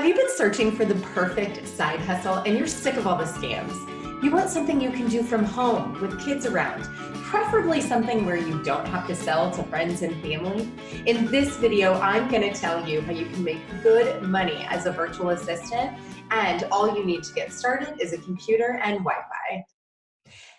Have you been searching for the perfect side hustle and you're sick of all the scams? You want something you can do from home with kids around, preferably something where you don't have to sell to friends and family. In this video, I'm going to tell you how you can make good money as a virtual assistant, and all you need to get started is a computer and Wi-Fi.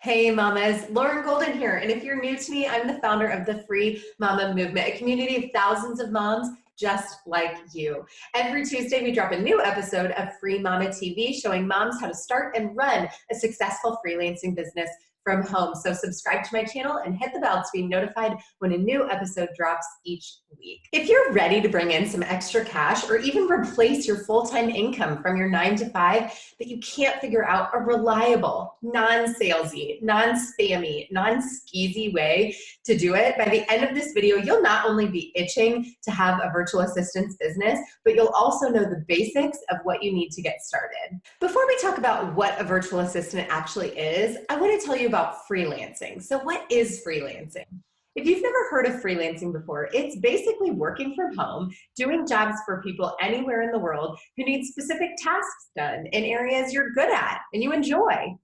Hey mamas, Lauren Golden here, and if you're new to me, I'm the founder of the Free Mama Movement, a community of thousands of moms just like you. Every Tuesday, we drop a new episode of FreeMamaTV showing moms how to start and run a successful freelancing business from home. So subscribe to my channel and hit the bell to be notified when a new episode drops each week. If you're ready to bring in some extra cash or even replace your full-time income from your 9-to-5, but you can't figure out a reliable, non-salesy, non-spammy, non-skeezy way to do it, by the end of this video, you'll not only be itching to have a virtual assistant's business, but you'll also know the basics of what you need to get started. Before we talk about what a virtual assistant actually is, I want to tell you about freelancing. So what is freelancing? If you've never heard of freelancing before, it's basically working from home, doing jobs for people anywhere in the world who need specific tasks done in areas you're good at and you enjoy.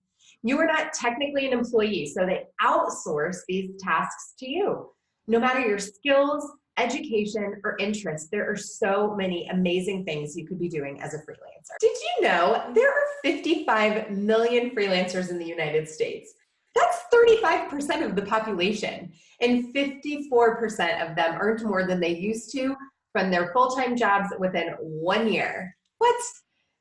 You are not technically an employee, so they outsource these tasks to you. No matter your skills, education, or interests, there are so many amazing things you could be doing as a freelancer. Did you know there are 55 million freelancers in the United States? That's 35% of the population, and 54% of them earned more than they used to from their full-time jobs within 1 year. What?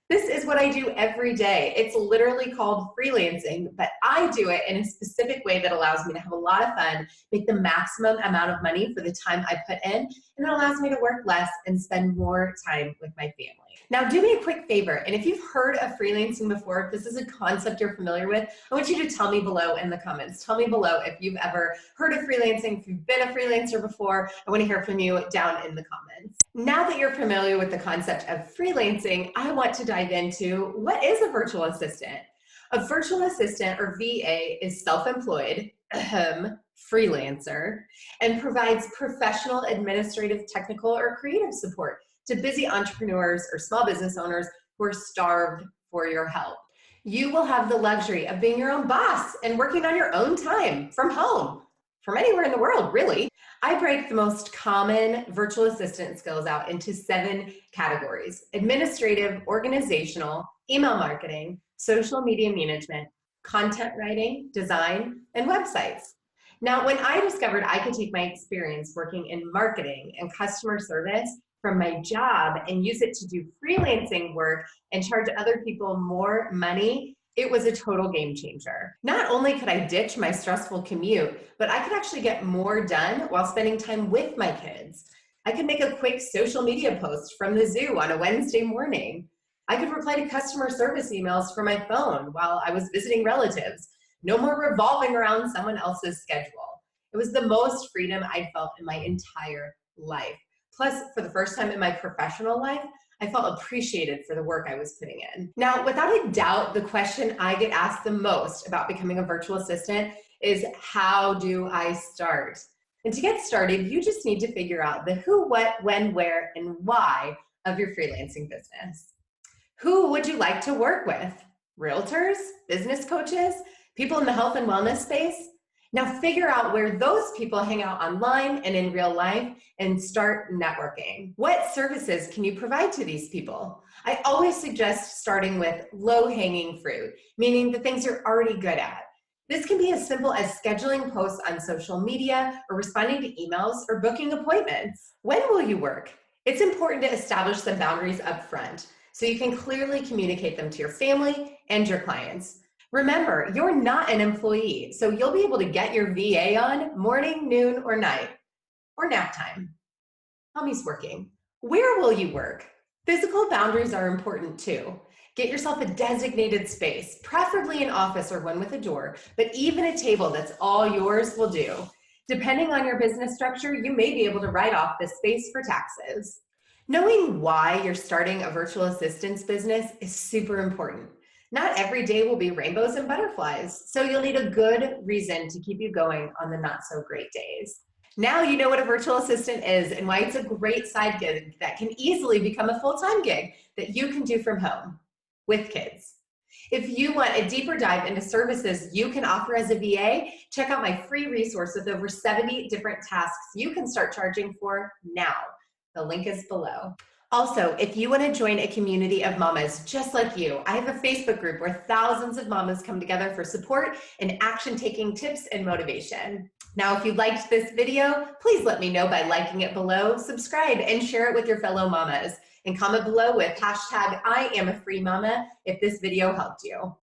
This is what I do every day. It's literally called freelancing, but I do it in a specific way that allows me to have a lot of fun, make the maximum amount of money for the time I put in, and it allows me to work less and spend more time with my family. Now, do me a quick favor, and if you've heard of freelancing before, if this is a concept you're familiar with, I want you to tell me below in the comments. Tell me below if you've ever heard of freelancing, if you've been a freelancer before. I want to hear from you down in the comments. Now that you're familiar with the concept of freelancing, I want to dive into what is a virtual assistant. A virtual assistant, or VA, is self-employed, freelancer, and provides professional, administrative, technical, or creative support to busy entrepreneurs or small business owners who are starved for your help. You will have the luxury of being your own boss and working on your own time from home, from anywhere in the world, really. I break the most common virtual assistant skills out into 7 categories: administrative, organizational, email marketing, social media management, content writing, design, and websites. Now, when I discovered I could take my experience working in marketing and customer service from my job and use it to do freelancing work and charge other people more money, it was a total game changer. Not only could I ditch my stressful commute, but I could actually get more done while spending time with my kids. I could make a quick social media post from the zoo on a Wednesday morning. I could reply to customer service emails from my phone while I was visiting relatives. No more revolving around someone else's schedule. It was the most freedom I felt in my entire life. Plus, for the first time in my professional life, I felt appreciated for the work I was putting in. Now, without a doubt, the question I get asked the most about becoming a virtual assistant is, how do I start? And to get started, you just need to figure out the who, what, when, where, and why of your freelancing business. Who would you like to work with? Realtors, business coaches, people in the health and wellness space? Now figure out where those people hang out online and in real life and start networking. What services can you provide to these people? I always suggest starting with low-hanging fruit, meaning the things you're already good at. This can be as simple as scheduling posts on social media, or responding to emails, or booking appointments. When will you work? It's important to establish some boundaries up front so you can clearly communicate them to your family and your clients. Remember, you're not an employee, so you'll be able to get your VA on morning, noon, or night, or nap time. Mommy's working. Where will you work? Physical boundaries are important too. Get yourself a designated space, preferably an office or one with a door, but even a table that's all yours will do. Depending on your business structure, you may be able to write off this space for taxes. Knowing why you're starting a virtual assistance business is super important. Not every day will be rainbows and butterflies, so you'll need a good reason to keep you going on the not so great days. Now you know what a virtual assistant is and why it's a great side gig that can easily become a full-time gig that you can do from home with kids. If you want a deeper dive into services you can offer as a VA, check out my free resource with over 70 different tasks you can start charging for now. The link is below. Also, if you want to join a community of mamas just like you, I have a Facebook group where thousands of mamas come together for support and action-taking tips and motivation. Now, if you liked this video, please let me know by liking it below, subscribe, and share it with your fellow mamas. And comment below with hashtag I am a free mama if this video helped you.